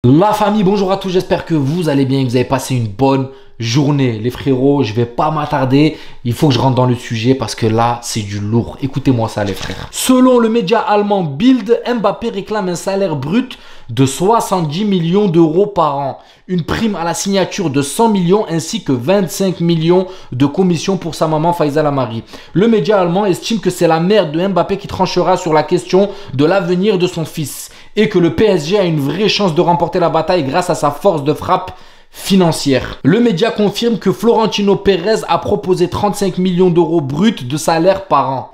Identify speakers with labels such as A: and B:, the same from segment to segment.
A: La famille, bonjour à tous, j'espère que vous allez bien, que vous avez passé une bonne journée. Les frérots, je vais pas m'attarder, il faut que je rentre dans le sujet parce que là, c'est du lourd. Écoutez-moi ça les frères. Selon le média allemand Bild, Mbappé réclame un salaire brut de 70 millions d'euros par an. Une prime à la signature de 100 millions ainsi que 25 millions de commissions pour sa maman Faiza Lamari. Le média allemand estime que c'est la mère de Mbappé qui tranchera sur la question de l'avenir de son fils et que le PSG a une vraie chance de remporter la bataille grâce à sa force de frappe financière. Le média confirme que Florentino Pérez a proposé 35 millions d'euros bruts de salaire par an.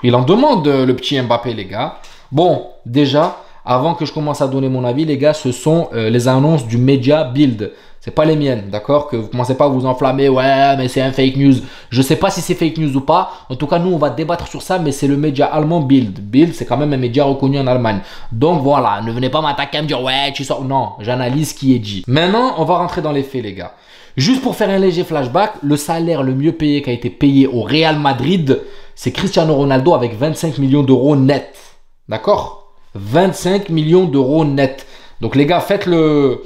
A: Il en demande le petit Mbappé les gars. Bon, déjà, avant que je commence à donner mon avis les gars, ce sont les annonces du média Bild. C'est pas les miennes, d'accord? Que vous commencez pas à vous enflammer, ouais, mais c'est un fake news. Je sais pas si c'est fake news ou pas. En tout cas, nous, on va débattre sur ça, mais c'est le média allemand Bild. Bild, c'est quand même un média reconnu en Allemagne. Donc voilà, ne venez pas m'attaquer à me dire, ouais, tu sors. Non, j'analyse ce qui est dit. Maintenant, on va rentrer dans les faits, les gars. Juste pour faire un léger flashback, le salaire le mieux payé qui a été payé au Real Madrid, c'est Cristiano Ronaldo avec 25 millions d'euros net. D'accord? 25 millions d'euros net. Donc les gars, faites le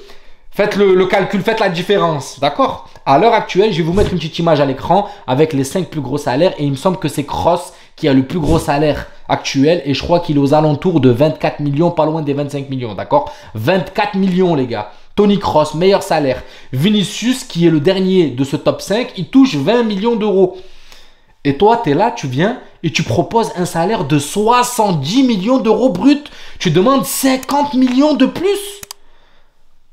A: calcul, faites la différence, d'accord? À l'heure actuelle, je vais vous mettre une petite image à l'écran avec les 5 plus gros salaires et il me semble que c'est Kroos qui a le plus gros salaire actuel et je crois qu'il est aux alentours de 24 millions, pas loin des 25 millions, d'accord? 24 millions les gars. Toni Kroos, meilleur salaire. Vinicius, qui est le dernier de ce top 5, il touche 20 millions d'euros. Et toi, tu es là, tu viens et tu proposes un salaire de 70 millions d'euros bruts. Tu demandes 50 millions de plus.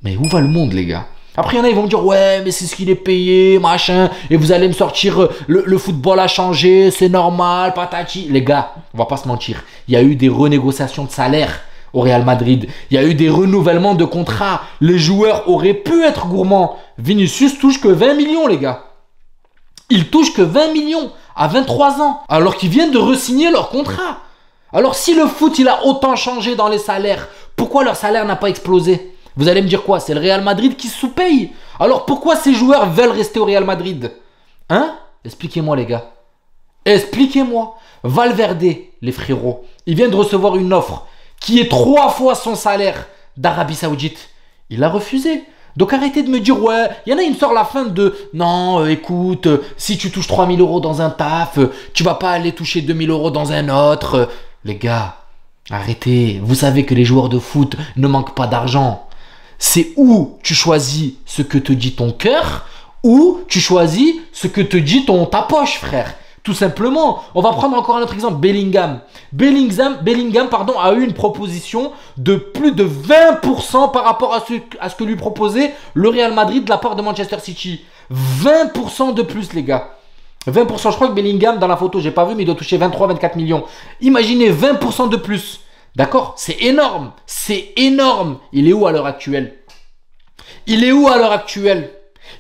A: Mais où va le monde, les gars? Après, il y en a, ils vont me dire, ouais, mais c'est ce qu'il est payé, machin, et vous allez me sortir, le football a changé, c'est normal, patati. Les gars, on va pas se mentir, il y a eu des renégociations de salaire au Real Madrid, il y a eu des renouvellements de contrats, les joueurs auraient pu être gourmands. Vinicius touche que 20 millions, les gars. Il touche que 20 millions à 23 ans, alors qu'ils viennent de re-signer leur contrat. Alors, si le foot, il a autant changé dans les salaires, pourquoi leur salaire n'a pas explosé? Vous allez me dire quoi? C'est le Real Madrid qui sous-paye. Alors pourquoi ces joueurs veulent rester au Real Madrid? Hein? Expliquez-moi les gars. Expliquez-moi. Valverde, les frérots, il vient de recevoir une offre qui est 3 fois son salaire d'Arabie Saoudite. Il a refusé. Donc arrêtez de me dire, ouais, il y en a, il me sort la fin de, non, écoute, si tu touches 3 000 euros dans un taf, tu vas pas aller toucher 2 000 euros dans un autre. Les gars, arrêtez. Vous savez que les joueurs de foot ne manquent pas d'argent. C'est où tu choisis ce que te dit ton cœur ou tu choisis ce que te dit ta poche, frère. Tout simplement. On va prendre encore un autre exemple. Bellingham, pardon, a eu une proposition de plus de 20% par rapport à ce que lui proposait le Real Madrid de la part de Manchester City. 20% de plus, les gars. 20%. Je crois que Bellingham, dans la photo, j'ai pas vu, mais il doit toucher 23-24 millions. Imaginez 20% de plus. D'accord? C'est énorme. C'est énorme. Il est où à l'heure actuelle? Il est où à l'heure actuelle?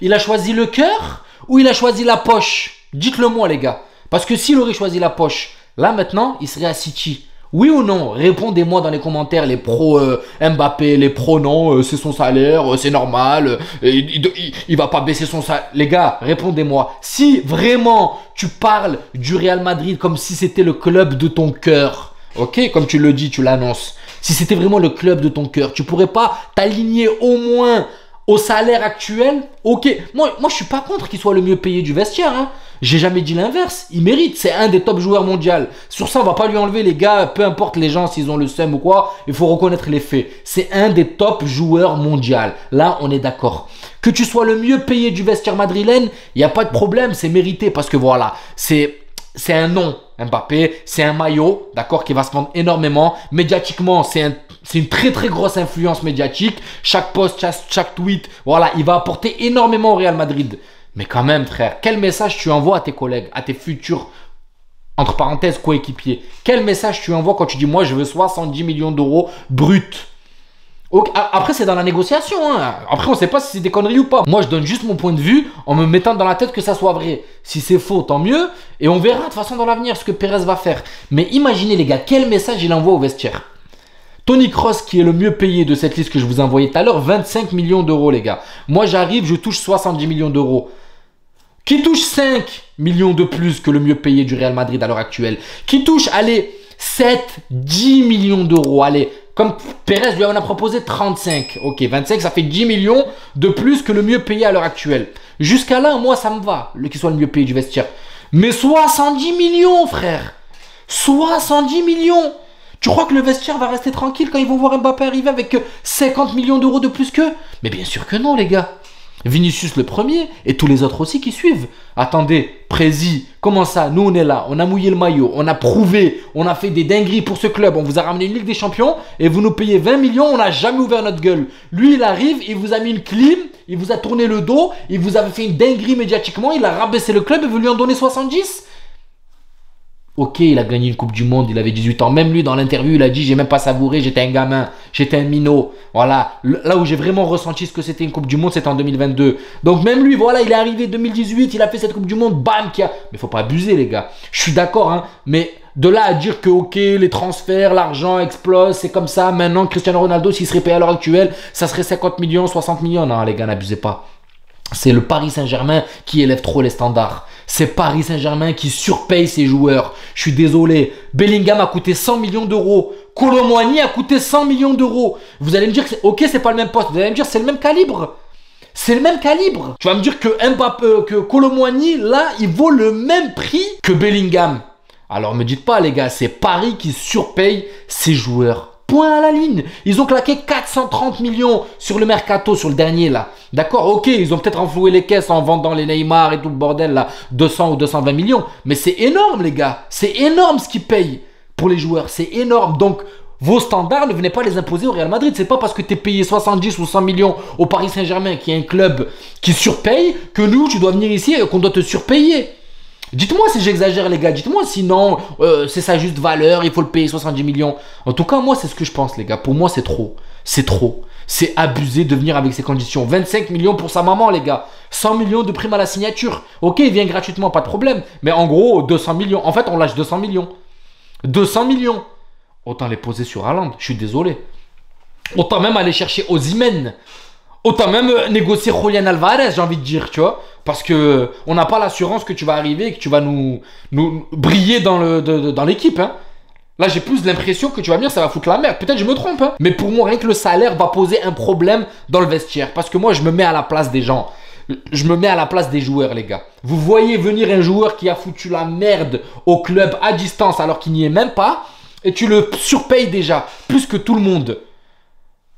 A: Il a choisi le cœur ou il a choisi la poche? Dites-le moi les gars. Parce que s'il aurait choisi la poche, là maintenant, il serait à City. Oui ou non? Répondez-moi dans les commentaires, les pros Mbappé, les pros non, c'est son salaire, c'est normal, il va pas baisser son salaire. Les gars, répondez-moi. Si vraiment tu parles du Real Madrid comme si c'était le club de ton cœur, ok, comme tu le dis, tu l'annonces. Si c'était vraiment le club de ton cœur, tu pourrais pas t'aligner au moins au salaire actuel? Ok, moi je suis pas contre qu'il soit le mieux payé du vestiaire. Hein. J'ai jamais dit l'inverse. Il mérite, c'est un des top joueurs mondiaux. Sur ça, on va pas lui enlever les gars, peu importe les gens s'ils ont le seum ou quoi, il faut reconnaître les faits. C'est un des top joueurs mondiaux. Là, on est d'accord. Que tu sois le mieux payé du vestiaire madrilène, il n'y a pas de problème, c'est mérité parce que voilà, c'est un nom, Mbappé, c'est un maillot, d'accord, qui va se vendre énormément. Médiatiquement, c'est une très très grosse influence médiatique. Chaque post, chaque tweet, voilà, il va apporter énormément au Real Madrid. Mais quand même, frère, quel message tu envoies à tes collègues, à tes futurs, entre parenthèses, coéquipiers? Quel message tu envoies quand tu dis, moi, je veux 70 millions d'euros bruts? Okay. Après, c'est dans la négociation. Hein. Après, on ne sait pas si c'est des conneries ou pas. Moi, je donne juste mon point de vue en me mettant dans la tête que ça soit vrai. Si c'est faux, tant mieux. Et on verra de toute façon dans l'avenir ce que Pérez va faire. Mais imaginez, les gars, quel message il envoie au vestiaire. Toni Kroos, qui est le mieux payé de cette liste que je vous ai envoyée tout à l'heure, 25 millions d'euros, les gars. Moi, j'arrive, je touche 70 millions d'euros. Qui touche 5 millions de plus que le mieux payé du Real Madrid à l'heure actuelle. Qui touche, allez, 7, 10 millions d'euros. Allez, Comme Perez lui en a proposé 35. Ok, 25, ça fait 10 millions de plus que le mieux payé à l'heure actuelle. Jusqu'à là, moi, ça me va, qu'il soit le mieux payé du vestiaire. Mais 70 millions, frère. 70 millions. Tu crois que le vestiaire va rester tranquille quand ils vont voir Mbappé arriver avec 50 millions d'euros de plus qu'eux? Mais bien sûr que non, les gars. Vinicius le premier et tous les autres aussi qui suivent. Attendez, Prési, comment ça? Nous on est là, on a mouillé le maillot, on a prouvé, on a fait des dingueries pour ce club, on vous a ramené une Ligue des Champions et vous nous payez 20 millions, on n'a jamais ouvert notre gueule. Lui il arrive, il vous a mis une clim, il vous a tourné le dos, il vous a fait une dinguerie médiatiquement, il a rabaissé le club et vous lui en donnez 70. Ok, il a gagné une Coupe du Monde, il avait 18 ans. Même lui, dans l'interview, il a dit « J'ai même pas savouré, j'étais un gamin, j'étais un minot. » Voilà, là où j'ai vraiment ressenti ce que c'était une Coupe du Monde, c'était en 2022. Donc même lui, voilà, il est arrivé 2018, il a fait cette Coupe du Monde, bam, Mais faut pas abuser, les gars. Je suis d'accord, hein, mais de là à dire que, ok, les transferts, l'argent explose, c'est comme ça. Maintenant, Cristiano Ronaldo, s'il serait payé à l'heure actuelle, ça serait 50 millions, 60 millions. Non, les gars, n'abusez pas. C'est le Paris Saint-Germain qui élève trop les standards. C'est Paris Saint-Germain qui surpaye ses joueurs. Je suis désolé. Bellingham a coûté 100 millions d'euros. Kolo Muani a coûté 100 millions d'euros. Vous allez me dire que ok, c'est pas le même poste. Vous allez me dire c'est le même calibre. C'est le même calibre. Tu vas me dire que Mbappé, que Kolo Muani, là, il vaut le même prix que Bellingham. Alors me dites pas, les gars, c'est Paris qui surpaye ses joueurs. Point à la ligne. Ils ont claqué 430 millions sur le mercato, sur le dernier là. D'accord, ok, ils ont peut-être enfloué les caisses en vendant les Neymar et tout le bordel là, 200 ou 220 millions. Mais c'est énorme les gars, c'est énorme ce qu'ils payent pour les joueurs, c'est énorme. Donc vos standards, ne venez pas les imposer au Real Madrid. C'est pas parce que tu es payé 70 ou 100 millions au Paris Saint-Germain, qui est un club qui surpaye, que nous, tu dois venir ici et qu'on doit te surpayer. Dites-moi si j'exagère les gars, dites-moi sinon c'est sa juste valeur, il faut le payer 70 millions. En tout cas moi c'est ce que je pense les gars, pour moi c'est trop. C'est trop, c'est abusé de venir avec ces conditions. 25 millions pour sa maman les gars, 100 millions de prime à la signature. Ok il vient gratuitement, pas de problème, mais en gros 200 millions, en fait on lâche 200 millions. 200 millions, autant les poser sur Haaland, je suis désolé. Autant même aller chercher Osimhen. Autant même négocier Julian Alvarez, j'ai envie de dire, tu vois. Parce que on n'a pas l'assurance que tu vas arriver et que tu vas nous briller dans l'équipe. Hein. Là, j'ai plus l'impression que tu vas venir, ça va foutre la merde. Peut-être je me trompe. Hein. Mais pour moi, rien que le salaire va poser un problème dans le vestiaire. Parce que moi, je me mets à la place des gens. Je me mets à la place des joueurs, les gars. Vous voyez venir un joueur qui a foutu la merde au club à distance alors qu'il n'y est même pas. Et tu le surpayes déjà, plus que tout le monde.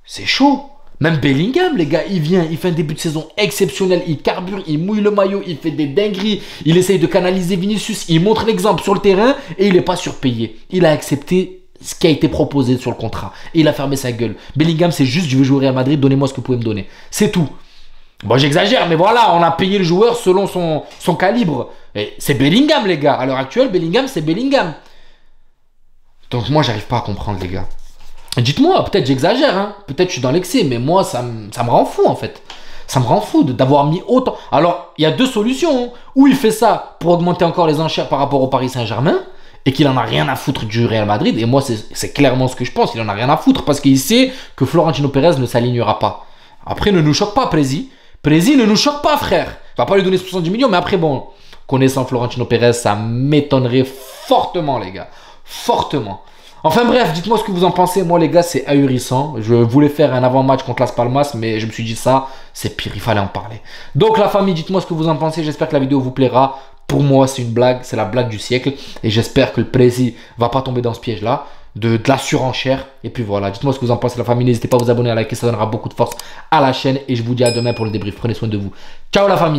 A: C'est chaud. Même Bellingham, les gars, il vient, il fait un début de saison exceptionnel, il carbure, il mouille le maillot, il fait des dingueries, il essaye de canaliser Vinicius, il montre l'exemple sur le terrain et il n'est pas surpayé. Il a accepté ce qui a été proposé sur le contrat et il a fermé sa gueule. Bellingham, c'est juste, je veux jouer au Real Madrid, donnez-moi ce que vous pouvez me donner. C'est tout. Bon, j'exagère, mais voilà, on a payé le joueur selon son calibre. Et c'est Bellingham, les gars. À l'heure actuelle, Bellingham, c'est Bellingham. Donc moi, j'arrive pas à comprendre, les gars. Dites-moi, peut-être j'exagère, hein. Peut-être je suis dans l'excès, mais moi ça me rend fou en fait. Ça me rend fou d'avoir mis autant. Alors, il y a deux solutions. Hein. Ou il fait ça pour augmenter encore les enchères par rapport au Paris Saint-Germain et qu'il en a rien à foutre du Real Madrid. Et moi, c'est clairement ce que je pense. Il en a rien à foutre parce qu'il sait que Florentino Pérez ne s'alignera pas. Après, ne nous choque pas, Prési. Prési, ne nous choque pas, frère. Il va pas lui donner 70 millions, mais après, bon, connaissant Florentino Pérez, ça m'étonnerait fortement, les gars. Fortement. Enfin bref, dites-moi ce que vous en pensez. Moi les gars, c'est ahurissant. Je voulais faire un avant-match contre Las Palmas, mais je me suis dit ça, c'est pire, il fallait en parler. Donc la famille, dites-moi ce que vous en pensez. J'espère que la vidéo vous plaira. Pour moi, c'est une blague, c'est la blague du siècle. Et j'espère que le Prési va pas tomber dans ce piège-là, de la surenchère. Et puis voilà, dites-moi ce que vous en pensez la famille. N'hésitez pas à vous abonner, à liker, ça donnera beaucoup de force à la chaîne. Et je vous dis à demain pour le débrief. Prenez soin de vous. Ciao la famille.